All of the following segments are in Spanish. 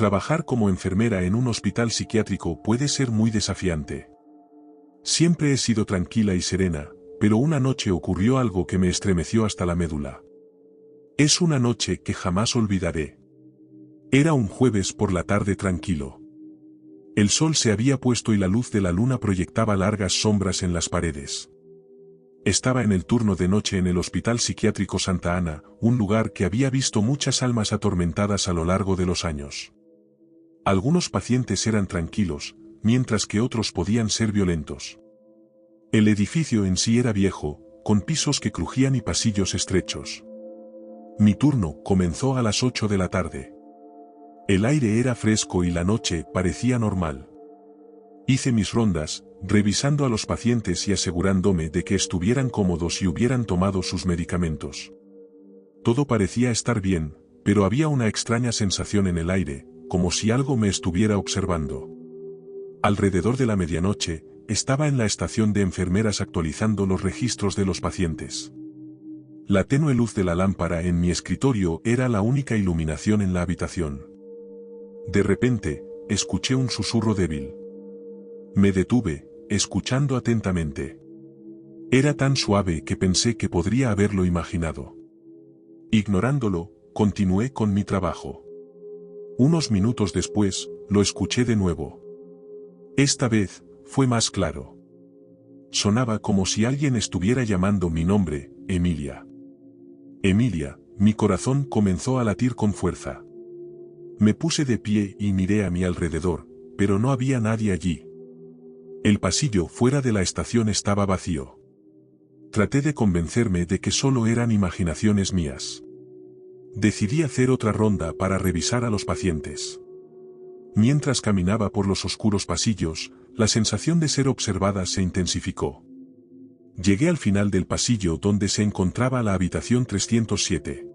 Trabajar como enfermera en un hospital psiquiátrico puede ser muy desafiante. Siempre he sido tranquila y serena, pero una noche ocurrió algo que me estremeció hasta la médula. Es una noche que jamás olvidaré. Era un jueves por la tarde tranquilo. El sol se había puesto y la luz de la luna proyectaba largas sombras en las paredes. Estaba en el turno de noche en el Hospital Psiquiátrico Santa Ana, un lugar que había visto muchas almas atormentadas a lo largo de los años. Algunos pacientes eran tranquilos, mientras que otros podían ser violentos. El edificio en sí era viejo, con pisos que crujían y pasillos estrechos. Mi turno comenzó a las 8 de la tarde. El aire era fresco y la noche parecía normal. Hice mis rondas, revisando a los pacientes y asegurándome de que estuvieran cómodos y hubieran tomado sus medicamentos. Todo parecía estar bien, pero había una extraña sensación en el aire, como si algo me estuviera observando. Alrededor de la medianoche, estaba en la estación de enfermeras actualizando los registros de los pacientes. La tenue luz de la lámpara en mi escritorio era la única iluminación en la habitación. De repente, escuché un susurro débil. Me detuve, escuchando atentamente. Era tan suave que pensé que podría haberlo imaginado. Ignorándolo, continué con mi trabajo. Unos minutos después, lo escuché de nuevo. Esta vez, fue más claro. Sonaba como si alguien estuviera llamando mi nombre, Emilia. Emilia, mi corazón comenzó a latir con fuerza. Me puse de pie y miré a mi alrededor, pero no había nadie allí. El pasillo fuera de la estación estaba vacío. Traté de convencerme de que solo eran imaginaciones mías. Decidí hacer otra ronda para revisar a los pacientes. Mientras caminaba por los oscuros pasillos, la sensación de ser observada se intensificó. Llegué al final del pasillo donde se encontraba la habitación 307.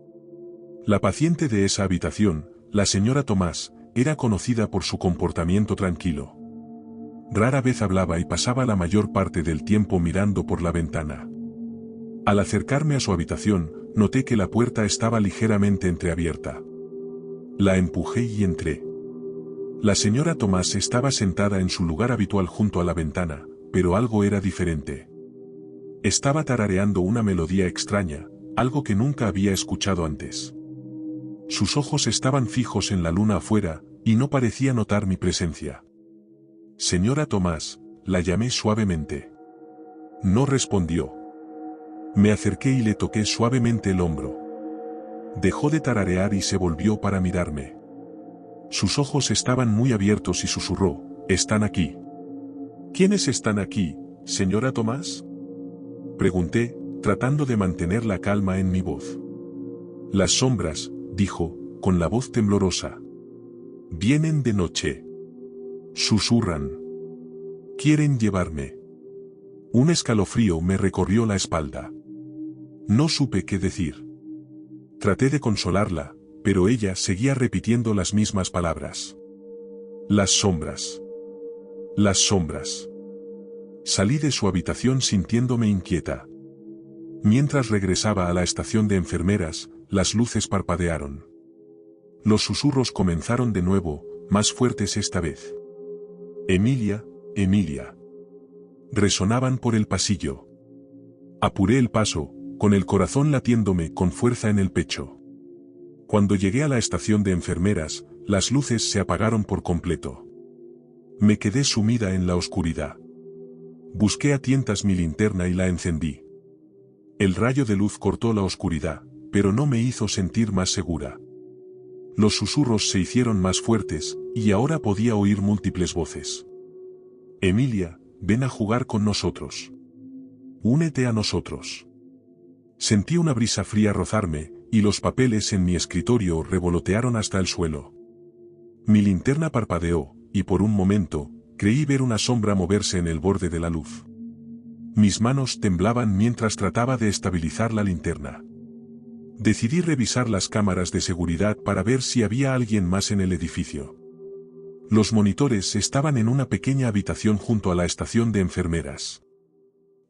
La paciente de esa habitación, la señora Tomás, era conocida por su comportamiento tranquilo. Rara vez hablaba y pasaba la mayor parte del tiempo mirando por la ventana. Al acercarme a su habitación, noté que la puerta estaba ligeramente entreabierta. La empujé y entré. La señora Tomás estaba sentada en su lugar habitual junto a la ventana, pero algo era diferente. Estaba tarareando una melodía extraña, algo que nunca había escuchado antes. Sus ojos estaban fijos en la luna afuera, y no parecía notar mi presencia. Señora Tomás, la llamé suavemente. No respondió. Me acerqué y le toqué suavemente el hombro. Dejó de tararear y se volvió para mirarme. Sus ojos estaban muy abiertos y susurró, «¿Están aquí?» «¿Quiénes están aquí, señora Tomás?» Pregunté, tratando de mantener la calma en mi voz. «Las sombras», dijo, con la voz temblorosa. «Vienen de noche. Susurran. Quieren llevarme». Un escalofrío me recorrió la espalda. No supe qué decir. Traté de consolarla, pero ella seguía repitiendo las mismas palabras. «Las sombras. Las sombras». Salí de su habitación sintiéndome inquieta. Mientras regresaba a la estación de enfermeras, las luces parpadearon. Los susurros comenzaron de nuevo, más fuertes esta vez. «Emilia, Emilia». Resonaban por el pasillo. Apuré el paso, con el corazón latiéndome con fuerza en el pecho. Cuando llegué a la estación de enfermeras, las luces se apagaron por completo. Me quedé sumida en la oscuridad. Busqué a tientas mi linterna y la encendí. El rayo de luz cortó la oscuridad, pero no me hizo sentir más segura. Los susurros se hicieron más fuertes, y ahora podía oír múltiples voces. «Emilia, ven a jugar con nosotros. Únete a nosotros». Sentí una brisa fría rozarme, y los papeles en mi escritorio revolotearon hasta el suelo. Mi linterna parpadeó, y por un momento, creí ver una sombra moverse en el borde de la luz. Mis manos temblaban mientras trataba de estabilizar la linterna. Decidí revisar las cámaras de seguridad para ver si había alguien más en el edificio. Los monitores estaban en una pequeña habitación junto a la estación de enfermeras.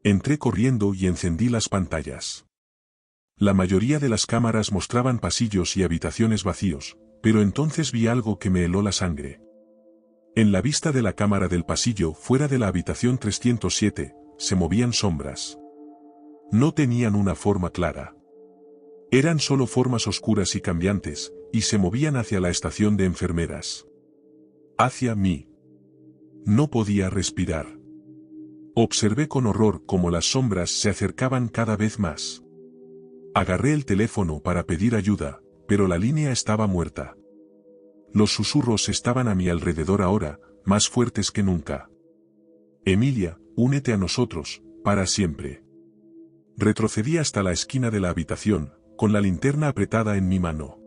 Entré corriendo y encendí las pantallas. La mayoría de las cámaras mostraban pasillos y habitaciones vacíos, pero entonces vi algo que me heló la sangre. En la vista de la cámara del pasillo fuera de la habitación 307, se movían sombras. No tenían una forma clara. Eran solo formas oscuras y cambiantes, y se movían hacia la estación de enfermeras. Hacia mí. No podía respirar. Observé con horror cómo las sombras se acercaban cada vez más. Agarré el teléfono para pedir ayuda, pero la línea estaba muerta. Los susurros estaban a mi alrededor ahora, más fuertes que nunca. Emilia, únete a nosotros, para siempre. Retrocedí hasta la esquina de la habitación, con la linterna apretada en mi mano.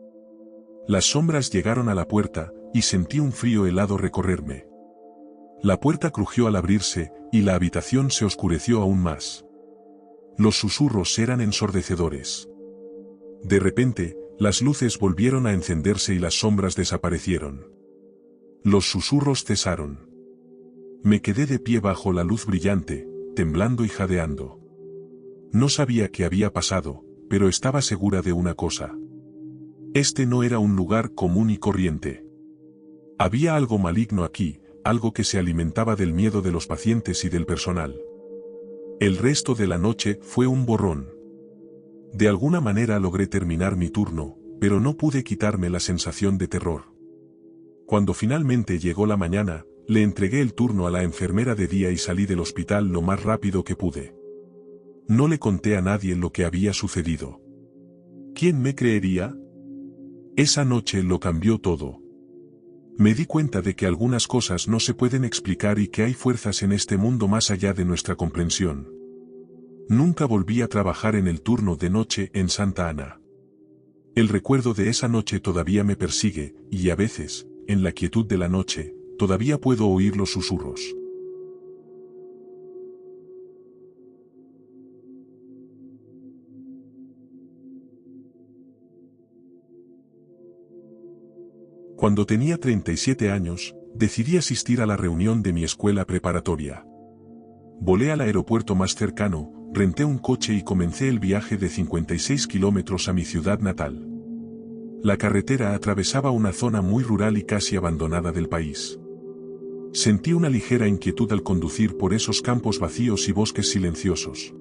Las sombras llegaron a la puerta, y sentí un frío helado recorrerme. La puerta crujió al abrirse, y la habitación se oscureció aún más. Los susurros eran ensordecedores. De repente, las luces volvieron a encenderse y las sombras desaparecieron. Los susurros cesaron. Me quedé de pie bajo la luz brillante, temblando y jadeando. No sabía qué había pasado, pero estaba segura de una cosa. Este no era un lugar común y corriente. Había algo maligno aquí, algo que se alimentaba del miedo de los pacientes y del personal. El resto de la noche fue un borrón. De alguna manera logré terminar mi turno, pero no pude quitarme la sensación de terror. Cuando finalmente llegó la mañana, le entregué el turno a la enfermera de día y salí del hospital lo más rápido que pude. No le conté a nadie lo que había sucedido. ¿Quién me creería? Esa noche lo cambió todo. Me di cuenta de que algunas cosas no se pueden explicar y que hay fuerzas en este mundo más allá de nuestra comprensión. Nunca volví a trabajar en el turno de noche en Santa Ana. El recuerdo de esa noche todavía me persigue, y a veces, en la quietud de la noche, todavía puedo oír los susurros. Cuando tenía 37 años, decidí asistir a la reunión de mi escuela preparatoria. Volé al aeropuerto más cercano, renté un coche y comencé el viaje de 56 kilómetros a mi ciudad natal. La carretera atravesaba una zona muy rural y casi abandonada del país. Sentí una ligera inquietud al conducir por esos campos vacíos y bosques silenciosos.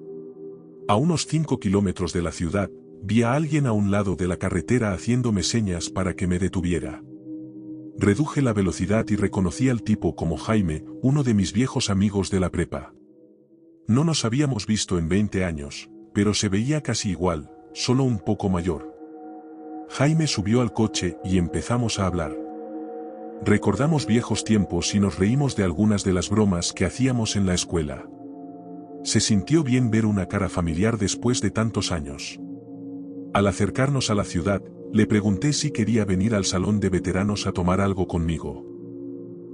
A unos 5 kilómetros de la ciudad, vi a alguien a un lado de la carretera haciéndome señas para que me detuviera. Reduje la velocidad y reconocí al tipo como Jaime, uno de mis viejos amigos de la prepa. No nos habíamos visto en 20 años, pero se veía casi igual, solo un poco mayor. Jaime subió al coche y empezamos a hablar. Recordamos viejos tiempos y nos reímos de algunas de las bromas que hacíamos en la escuela. Se sintió bien ver una cara familiar después de tantos años. Al acercarnos a la ciudad, le pregunté si quería venir al salón de veteranos a tomar algo conmigo.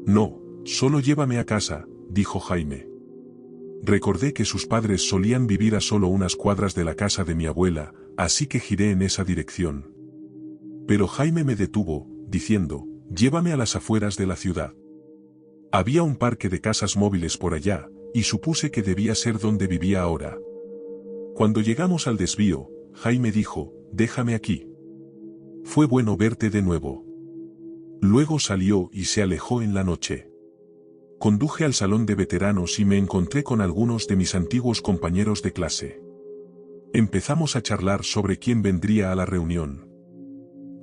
No, solo llévame a casa, dijo Jaime. Recordé que sus padres solían vivir a solo unas cuadras de la casa de mi abuela, así que giré en esa dirección. Pero Jaime me detuvo, diciendo, llévame a las afueras de la ciudad. Había un parque de casas móviles por allá, y supuse que debía ser donde vivía ahora. Cuando llegamos al desvío, Jaime dijo, déjame aquí. Fue bueno verte de nuevo. Luego salió y se alejó en la noche. Conduje al salón de veteranos y me encontré con algunos de mis antiguos compañeros de clase. Empezamos a charlar sobre quién vendría a la reunión.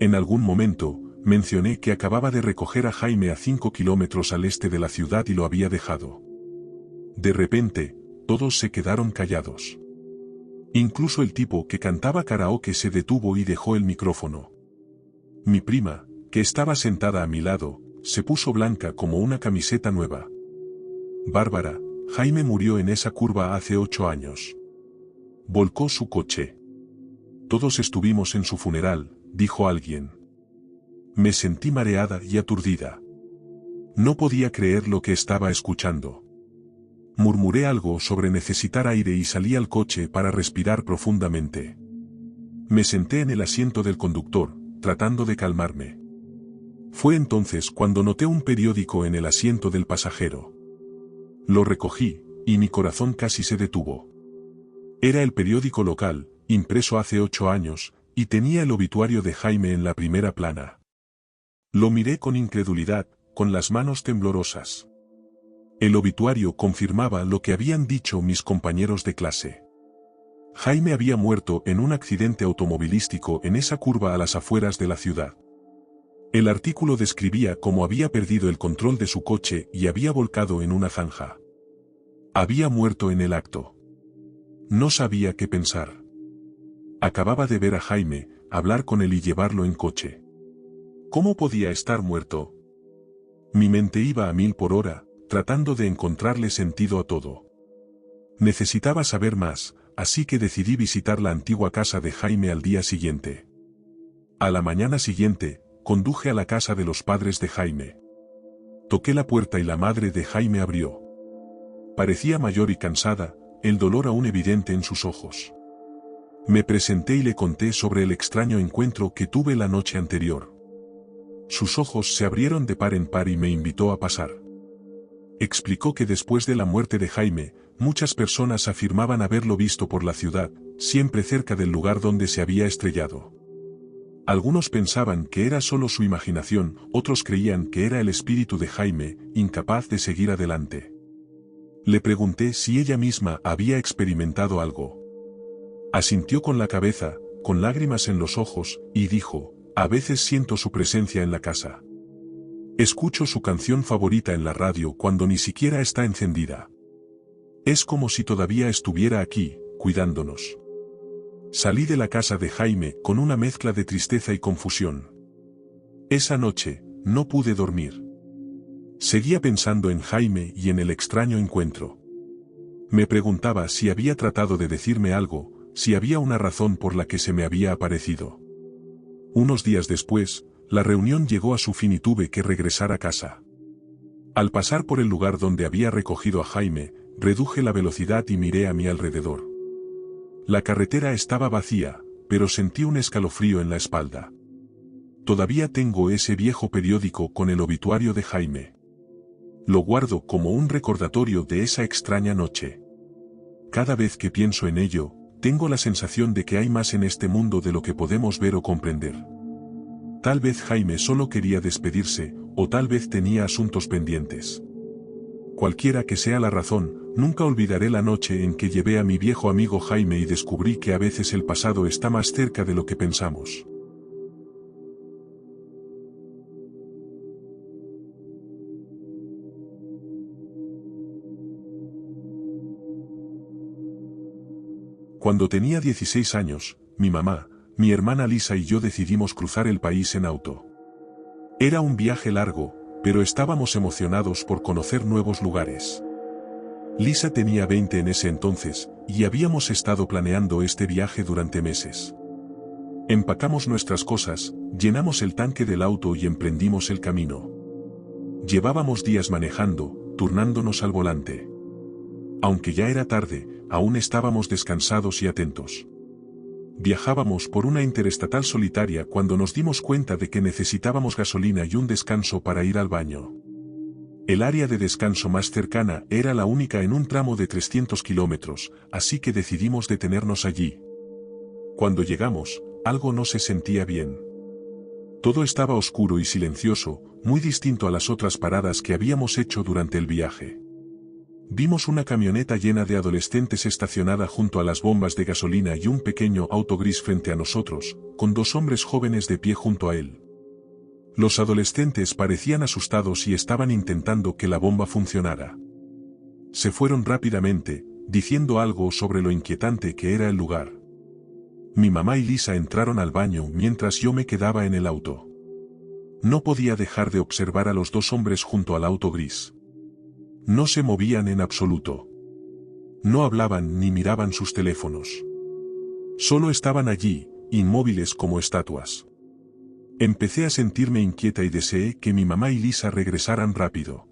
En algún momento, mencioné que acababa de recoger a Jaime a 5 kilómetros al este de la ciudad y lo había dejado. De repente, todos se quedaron callados. Incluso el tipo que cantaba karaoke se detuvo y dejó el micrófono. Mi prima, que estaba sentada a mi lado, se puso blanca como una camiseta nueva. Bárbara, Jaime murió en esa curva hace 8 años. Volcó su coche. Todos estuvimos en su funeral, dijo alguien. Me sentí mareada y aturdida. No podía creer lo que estaba escuchando. Murmuré algo sobre necesitar aire y salí al coche para respirar profundamente. Me senté en el asiento del conductor, tratando de calmarme. Fue entonces cuando noté un periódico en el asiento del pasajero. Lo recogí, y mi corazón casi se detuvo. Era el periódico local, impreso hace 8 años, y tenía el obituario de Jaime en la primera plana. Lo miré con incredulidad, con las manos temblorosas. El obituario confirmaba lo que habían dicho mis compañeros de clase. Jaime había muerto en un accidente automovilístico en esa curva a las afueras de la ciudad. El artículo describía cómo había perdido el control de su coche y había volcado en una zanja. Había muerto en el acto. No sabía qué pensar. Acababa de ver a Jaime, hablar con él y llevarlo en coche. ¿Cómo podía estar muerto? Mi mente iba a 1000 por hora, tratando de encontrarle sentido a todo. Necesitaba saber más, así que decidí visitar la antigua casa de Jaime al día siguiente. A la mañana siguiente, conduje a la casa de los padres de Jaime. Toqué la puerta y la madre de Jaime abrió. Parecía mayor y cansada, el dolor aún evidente en sus ojos. Me presenté y le conté sobre el extraño encuentro que tuve la noche anterior. Sus ojos se abrieron de par en par y me invitó a pasar. Explicó que después de la muerte de Jaime, muchas personas afirmaban haberlo visto por la ciudad, siempre cerca del lugar donde se había estrellado. Algunos pensaban que era solo su imaginación, otros creían que era el espíritu de Jaime, incapaz de seguir adelante. Le pregunté si ella misma había experimentado algo. Asintió con la cabeza, con lágrimas en los ojos, y dijo, a veces siento su presencia en la casa. Escucho su canción favorita en la radio cuando ni siquiera está encendida. Es como si todavía estuviera aquí, cuidándonos. Salí de la casa de Jaime con una mezcla de tristeza y confusión. Esa noche, no pude dormir. Seguía pensando en Jaime y en el extraño encuentro. Me preguntaba si había tratado de decirme algo, si había una razón por la que se me había aparecido. Unos días después, la reunión llegó a su fin y tuve que regresar a casa. Al pasar por el lugar donde había recogido a Jaime, reduje la velocidad y miré a mi alrededor. La carretera estaba vacía, pero sentí un escalofrío en la espalda. Todavía tengo ese viejo periódico con el obituario de Jaime. Lo guardo como un recordatorio de esa extraña noche. Cada vez que pienso en ello, tengo la sensación de que hay más en este mundo de lo que podemos ver o comprender. Tal vez Jaime solo quería despedirse, o tal vez tenía asuntos pendientes. Cualquiera que sea la razón, nunca olvidaré la noche en que llevé a mi viejo amigo Jaime y descubrí que a veces el pasado está más cerca de lo que pensamos. Cuando tenía 16 años, mi mamá, mi hermana Lisa y yo decidimos cruzar el país en auto. Era un viaje largo, pero estábamos emocionados por conocer nuevos lugares. Lisa tenía 20 en ese entonces, y habíamos estado planeando este viaje durante meses. Empacamos nuestras cosas, llenamos el tanque del auto y emprendimos el camino. Llevábamos días manejando, turnándonos al volante. Aunque ya era tarde, aún estábamos descansados y atentos. Viajábamos por una interestatal solitaria cuando nos dimos cuenta de que necesitábamos gasolina y un descanso para ir al baño. El área de descanso más cercana era la única en un tramo de 300 kilómetros, así que decidimos detenernos allí. Cuando llegamos, algo no se sentía bien. Todo estaba oscuro y silencioso, muy distinto a las otras paradas que habíamos hecho durante el viaje. Vimos una camioneta llena de adolescentes estacionada junto a las bombas de gasolina y un pequeño auto gris frente a nosotros, con dos hombres jóvenes de pie junto a él. Los adolescentes parecían asustados y estaban intentando que la bomba funcionara. Se fueron rápidamente, diciendo algo sobre lo inquietante que era el lugar. Mi mamá y Lisa entraron al baño mientras yo me quedaba en el auto. No podía dejar de observar a los dos hombres junto al auto gris. No se movían en absoluto. No hablaban ni miraban sus teléfonos. Solo estaban allí, inmóviles como estatuas. Empecé a sentirme inquieta y deseé que mi mamá y Lisa regresaran rápido.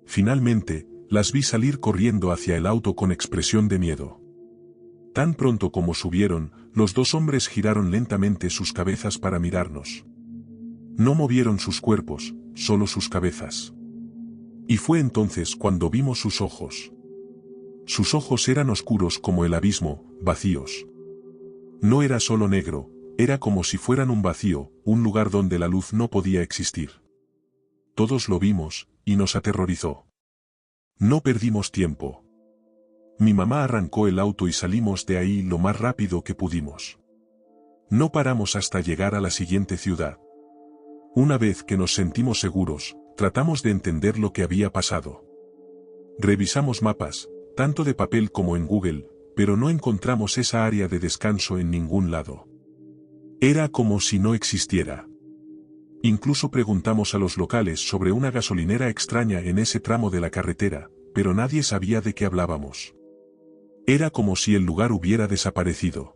Finalmente, las vi salir corriendo hacia el auto con expresión de miedo. Tan pronto como subieron, los dos hombres giraron lentamente sus cabezas para mirarnos. No movieron sus cuerpos, solo sus cabezas. Y fue entonces cuando vimos sus ojos. Sus ojos eran oscuros como el abismo, vacíos. No era solo negro, Era como si fueran un vacío, un lugar donde la luz no podía existir. Todos lo vimos, y nos aterrorizó. No perdimos tiempo. Mi mamá arrancó el auto y salimos de ahí lo más rápido que pudimos. No paramos hasta llegar a la siguiente ciudad. Una vez que nos sentimos seguros, tratamos de entender lo que había pasado. Revisamos mapas, tanto de papel como en Google, pero no encontramos esa área de descanso en ningún lado. Era como si no existiera. Incluso preguntamos a los locales sobre una gasolinera extraña en ese tramo de la carretera, pero nadie sabía de qué hablábamos. Era como si el lugar hubiera desaparecido.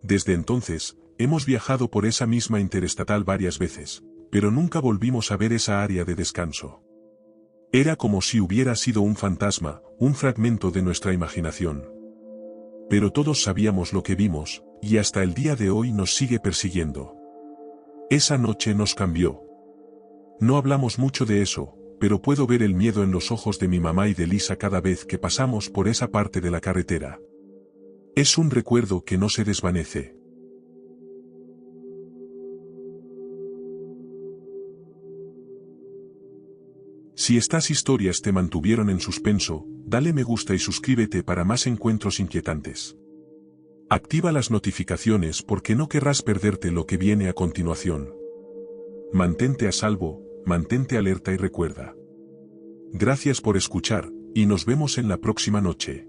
Desde entonces, hemos viajado por esa misma interestatal varias veces, pero nunca volvimos a ver esa área de descanso. Era como si hubiera sido un fantasma, un fragmento de nuestra imaginación. Pero todos sabíamos lo que vimos, y hasta el día de hoy nos sigue persiguiendo. Esa noche nos cambió. No hablamos mucho de eso, pero puedo ver el miedo en los ojos de mi mamá y de Lisa cada vez que pasamos por esa parte de la carretera. Es un recuerdo que no se desvanece. Si estas historias te mantuvieron en suspenso, dale me gusta y suscríbete para más encuentros inquietantes. Activa las notificaciones porque no querrás perderte lo que viene a continuación. Mantente a salvo, mantente alerta y recuerda. Gracias por escuchar, y nos vemos en la próxima noche.